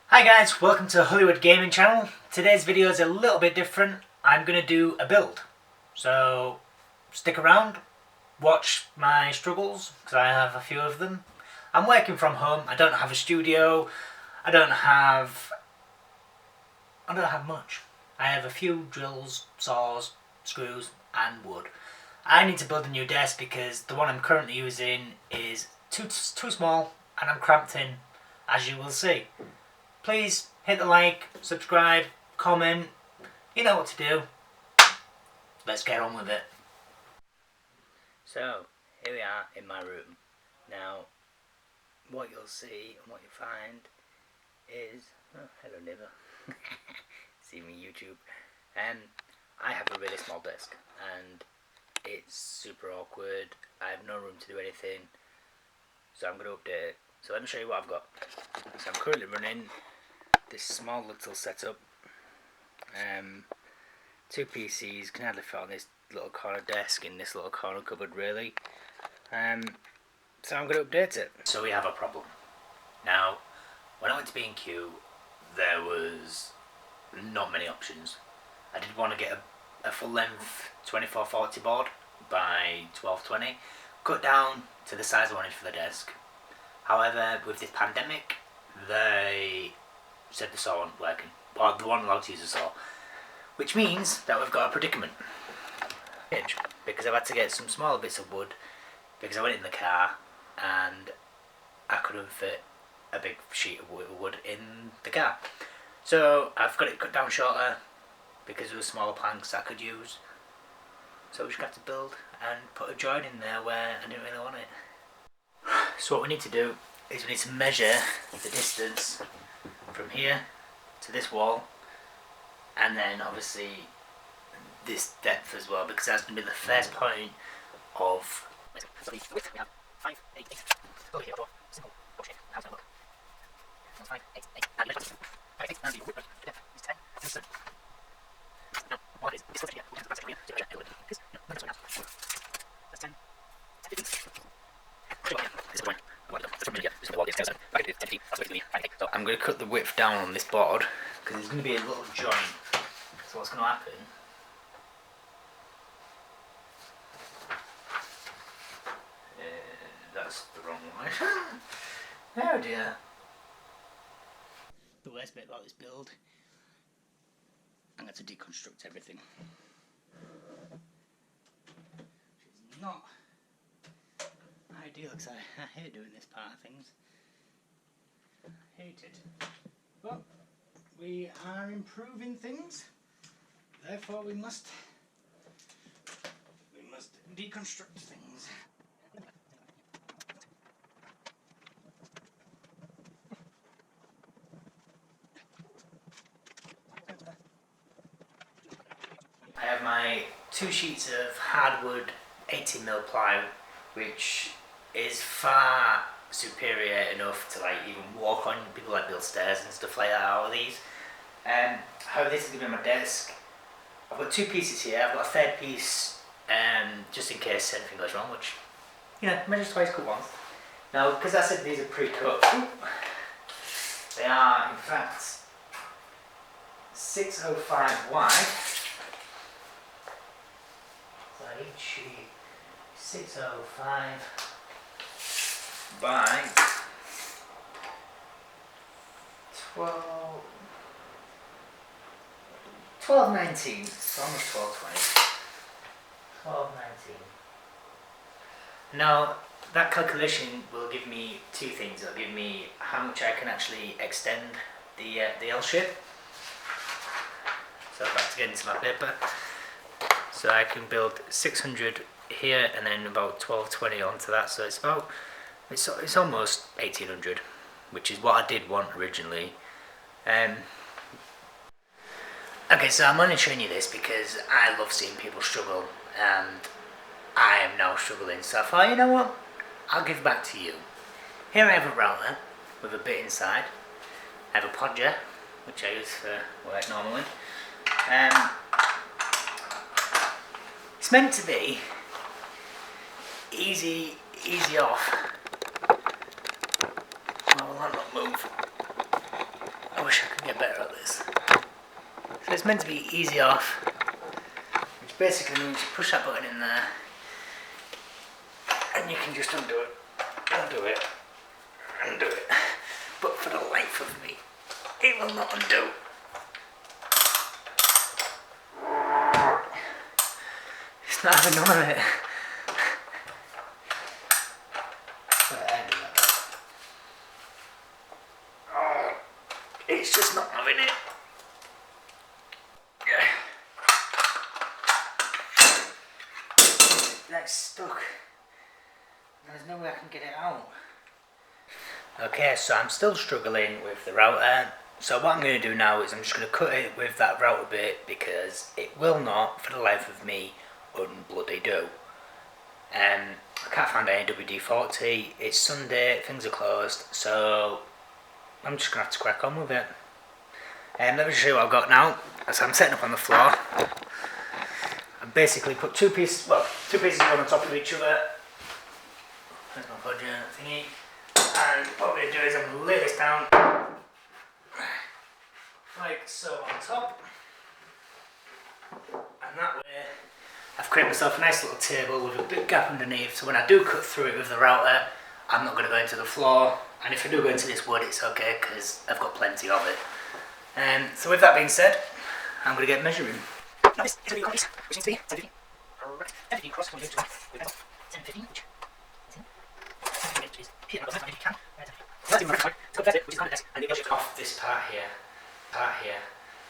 Hi guys, welcome to Hollywood Gaming Channel. Today's video is a little bit different. I'm going to do a build. So stick around, watch my struggles, because I have a few of them. I'm working from home, I don't have a studio, I don't have much. I have a few drills, saws, screws and wood. I need to build a new desk because the one I'm currently using is too small and I'm cramped in, as you will see. Please hit the like, subscribe, comment, you know what to do. Let's get on with it. So, here we are in my room. Now, what you'll see and what you'll find is... Oh, hello neighbour. See me YouTube. I have a really small desk and it's super awkward. I have no room to do anything. So I'm going to update it. So let me show you what I've got. So I'm currently running this small little setup. Two PCs, can hardly fit on this little corner desk in this little corner cupboard really. So I'm going to update it. So we have a problem. Now, when I went to B&Q, there was not many options. I did want to get a full length 2440 board by 1220, cut down to the size I wanted for the desk. However, with this pandemic, they said the saw wasn't working, or they weren't allowed to use a saw, which means that we've got a predicament. Because I've had to get some smaller bits of wood because I went in the car and I couldn't fit a big sheet of wood in the car. So I've got it cut down shorter because there were smaller planks I could use. So we just got to build and put a joint in there where I didn't really want it. So what we need to do is we need to measure the distance from here to this wall, and then obviously this depth as well, because that's going to be the first point of... So the width we have 5, 8, 8. Over here, simple shape. How's that look? 5, 8, 8. And measure 5, 8. And the width is 10. And so now, what is this? Here, we'll have to here to measure a little bit. This, no, that's 10. 10, 15. This is the one. So I'm going to cut the width down on this board because there's going to be a little joint. So what's going to happen? That's the wrong one. Oh dear. The worst bit about this build, I'm going to deconstruct everything. Which is not ideal because I hate doing this part of things. I hate it. But we are improving things, therefore we must deconstruct things. I have my 2 sheets of hardwood 18mm ply, which is far superior enough to like even walk on. People like build stairs and stuff like that out of these. However, this is going to be my desk. I've got 2 pieces here. I've got a third piece just in case anything goes wrong, which, you know, measures twice, cut once. Now, because I said these are pre-cut, they are in fact 605 wide. So each sheet 605 by 1219, it's almost 1220. 1219. Now that calculation will give me 2 things. It'll give me how much I can actually extend the L shape. So back to get into my paper. So I can build 600 here and then about 1220 onto that. So it's about it's almost 1800, which is what I did want originally. Okay, so I'm only showing you this because I love seeing people struggle and I am now struggling. So I thought, you know what, I'll give back to you. Here I have a router with a bit inside. I have a podger, which I use for work normally. It's meant to be easy off. Oh, will that not move? Oh, it's meant to be easy off, which basically means you push that button in there and you can just undo it, undo it, undo it. But for the life of me, it will not undo. It's not having none of it. It's just not having it. That's stuck. There's no way I can get it out. Okay, so I'm still struggling with the router. So what I'm going to do now is I'm just going to cut it with that router bit because it will not, for the life of me, unbloody do. I can't find any WD-40. It's Sunday, things are closed, so I'm just going to have to crack on with it. Let me show you what I've got now. So I'm setting up on the floor. I basically put two pieces of wood on top of each other. There's my budget thingy. And what I'm going to do is I'm going to lay this down like so on top. And that way I've created myself a nice little table with a big gap underneath, so when I do cut through it with the router, I'm not going to go into the floor, and if I do go into this wood, it's okay because I've got plenty of it. So with that being said, I'm going to get measuring. Now this is a which needs to be 10-15. Right, 10-15 cross, 1, 2, 3, 4, 5, 10-15 each. 10-15 inches. Here, I've got 10 if you can. That's in my right, so that's it, which is kind of nice. And it goes off this part here,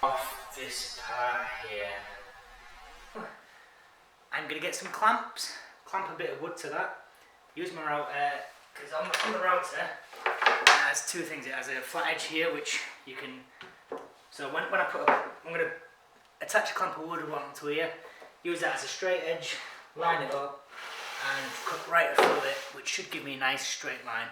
off this part here. I'm going to get some clamps, clamp a bit of wood to that, use my router, because on the router it has two things. It has a flat edge here which you can, so when I put up, I'm going to attach a clamp of wood onto here, use that as a straight edge, line it up and cut right through it, which should give me a nice straight line.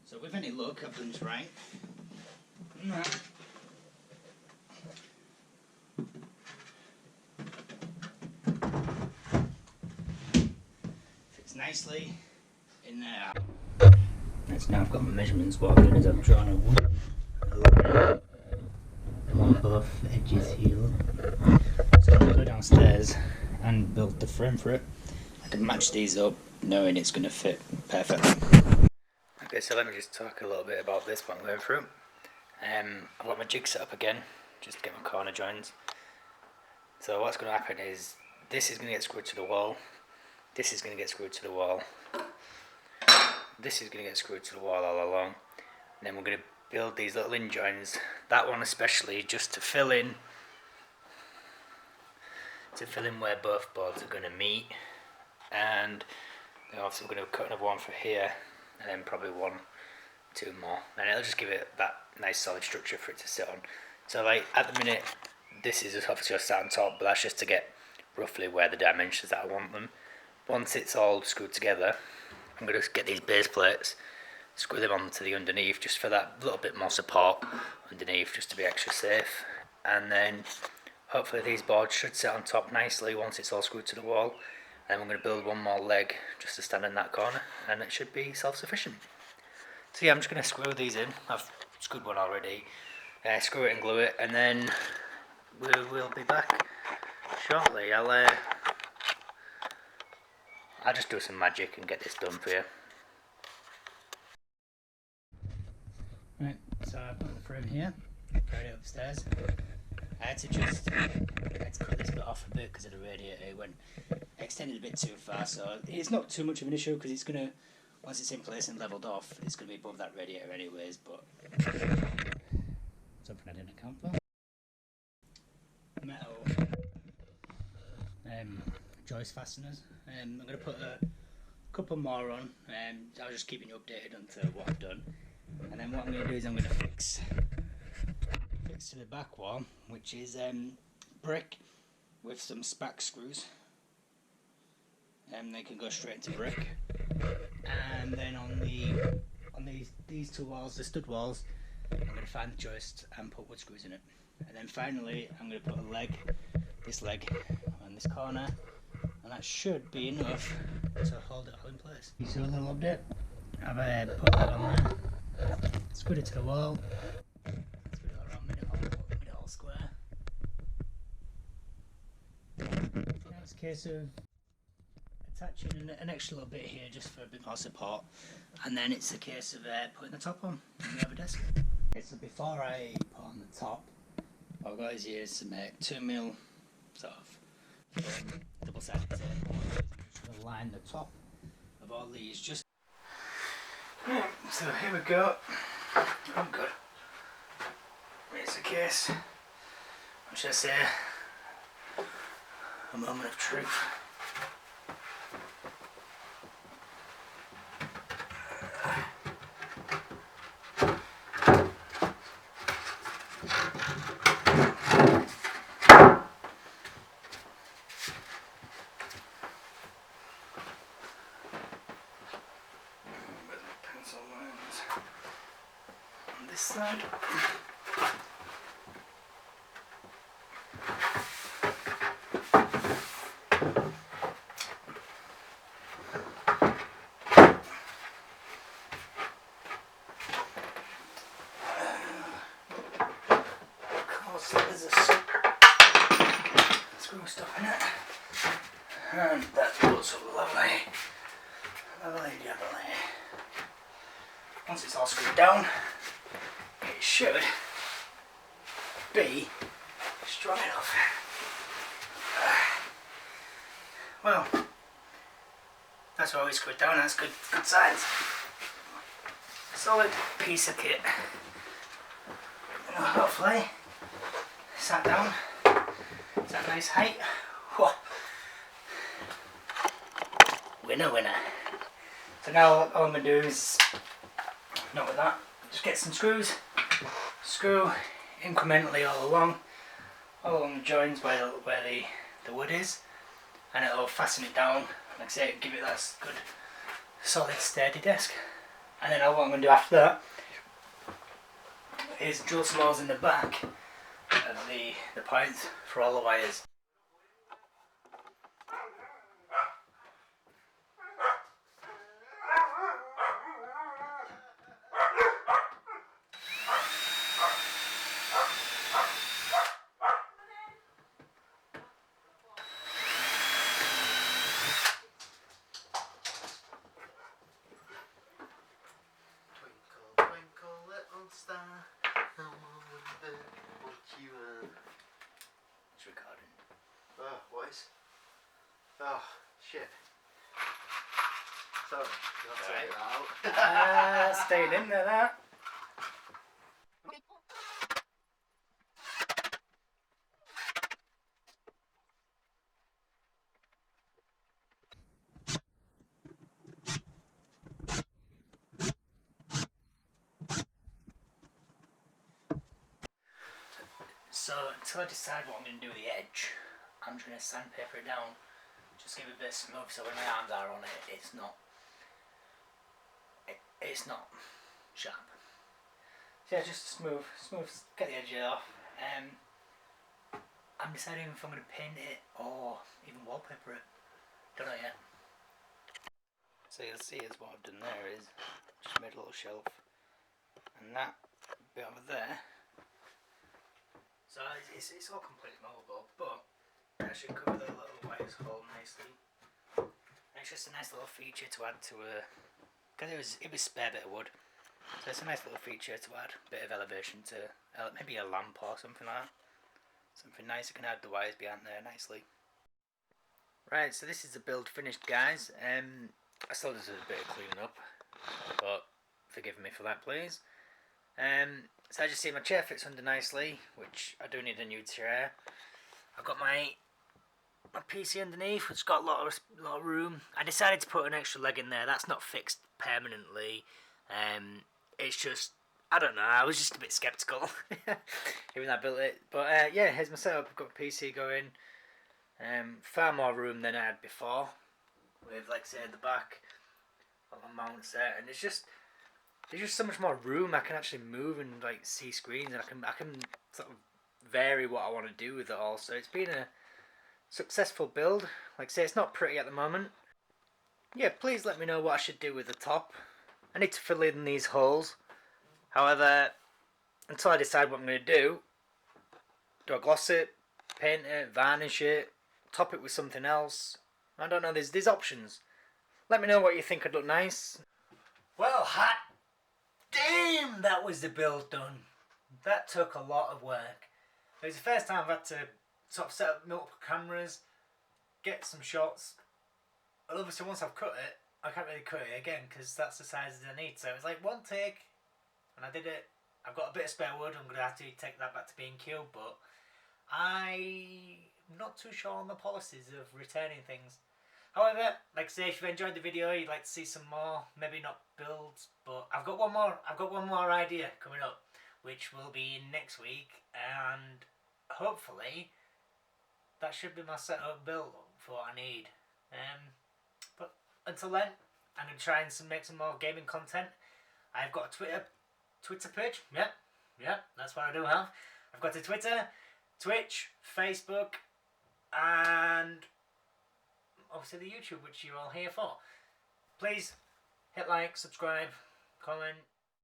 So with any luck, I've done this right. Fits nicely in there. Next, now I've got my measurements. What I've done is I've drawn a wooden along both edges here. So I'm going to go downstairs and build the frame for it. I can match these up knowing it's going to fit perfectly. Okay, so let me just talk a little bit about this one I'm going through. I've got my jig set up again, just to get my corner joins. So what's going to happen is, this is going to get screwed to the wall, this is going to get screwed to the wall, this is going to get screwed to the wall all along, and then we're going to build these little in joins, that one especially, just to fill in where both boards are going to meet, and then obviously we're going to cut another one for here, and then probably 1, 2 more, and it'll just give it that nice solid structure for it to sit on. So like at the minute, this is just obviously just sat on top, but that's just to get roughly where the dimensions that I want them. Once it's all screwed together, I'm going to get these base plates, screw them onto the underneath just for that little bit more support underneath, just to be extra safe, and then hopefully these boards should sit on top nicely once it's all screwed to the wall. And we're going to build one more leg just to stand in that corner, and it should be self-sufficient. So yeah, I'm just going to screw these in. I've screwed one already. Screw it and glue it, and then we'll be back shortly. I'll just do some magic and get this done for you. Right, so I've got the frame here, carried it upstairs. I had to cut this bit off a bit because of the radiator. It went extended a bit too far, so it's not too much of an issue because it's going to, once it's in place and levelled off, it's going to be above that radiator anyways, but something I didn't account for. Metal joist fasteners. I'm going to put a couple more on, I'll just keep you updated on what I've done, and then what I'm going to do is I'm going to fix to the back wall, which is brick with some spack screws. and they can go straight into brick. And then on these two walls, the stud walls, I'm going to find the joist and put wood screws in it. And then finally I'm going to put this leg on this corner, and that should be enough to hold it all in place. You see a little update? I've put that on there, screwed it to the wall, screwed it around made it all square. Now it's a case of attaching an extra little bit here just for a bit more support, and then it's a case of putting the top on and we have a desk. Okay, so before I put on the top, what I've got is here to make 2mm sort of double-sided tape. Just going to line the top of all these just. Yeah, so here we go. I'm good. Here's the case. What should I say? A moment of truth. On this side. Of course, there's a screw stuff in it, and that looks lovely, lovely jubbly. Once it's all screwed down, it should be strong enough. Well, that's always screwed down. That's good signs. Solid piece of kit. Hopefully, sat down. It's at a nice height. Whoa. Winner, winner. So now all I'm going to do is, not with that, just get some screws, screw incrementally all along the joins where the wood is, and it'll fasten it down, like I say, give it that good solid sturdy desk. And then what I'm going to do after that is drill some holes in the back of the points for all the wires. It's recording. Oh, what is? Oh, shit. Sorry, you have to take that out. Stayed in there, that. So until I decide what I'm going to do with the edge, I'm just going to sandpaper it down, just give it a bit of smooth so when my arms are on it, it's not sharp. So yeah, just smooth, get the edge off. I'm deciding if I'm going to paint it or even wallpaper it. Don't know yet. So you'll see is what I've done there is just made a little shelf, and that bit over there. So it's all completely movable, but I should cover the little wires hole nicely. And it's just a nice little feature to add to because it was spare bit of wood. So it's a nice little feature to add a bit of elevation to maybe a lamp or something like that. Something nice that can add the wires behind there nicely. Right, so this is the build finished, guys. I still there's a bit of cleaning up, but forgive me for that, please. So I just see my chair fits under nicely, which I do need a new chair. I've got my PC underneath, which has got a lot of room. I decided to put an extra leg in there. That's not fixed permanently. It's just, I don't know, I was just a bit sceptical even though I built it. But yeah, here's my setup. I've got a PC going. Far more room than I had before, with, like I say, at the back, got my mounts there, and there's just so much more room. I can actually move and like see screens, and I can sort of vary what I want to do with it all. So it's been a successful build. Like I say, it's not pretty at the moment. Yeah, please let me know what I should do with the top. I need to fill in these holes. However, until I decide what I'm going to do I gloss it, paint it, varnish it, top it with something else? I don't know, there's options. Let me know what you think would look nice. Well, hot damn, that was the build done. That took a lot of work. It was the first time I've had to sort of set up multiple cameras, get some shots. And obviously once I've cut it, I can't really cut it again because that's the size that I need. So it was like one take, and I did it. I've got a bit of spare wood. I'm going to have to take that back to B&Q, but I'm not too sure on the policies of returning things. However, like I say, if you've enjoyed the video, you'd like to see some more, maybe not builds, but I've got one more idea coming up, which will be next week, and hopefully that should be my setup build for what I need. But until then, I'm going to try and make some more gaming content. I've got a Twitter page. Yep, that's what I do have. I've got a Twitter, Twitch, Facebook, and obviously the YouTube, which you're all here for. Please hit like, subscribe, comment.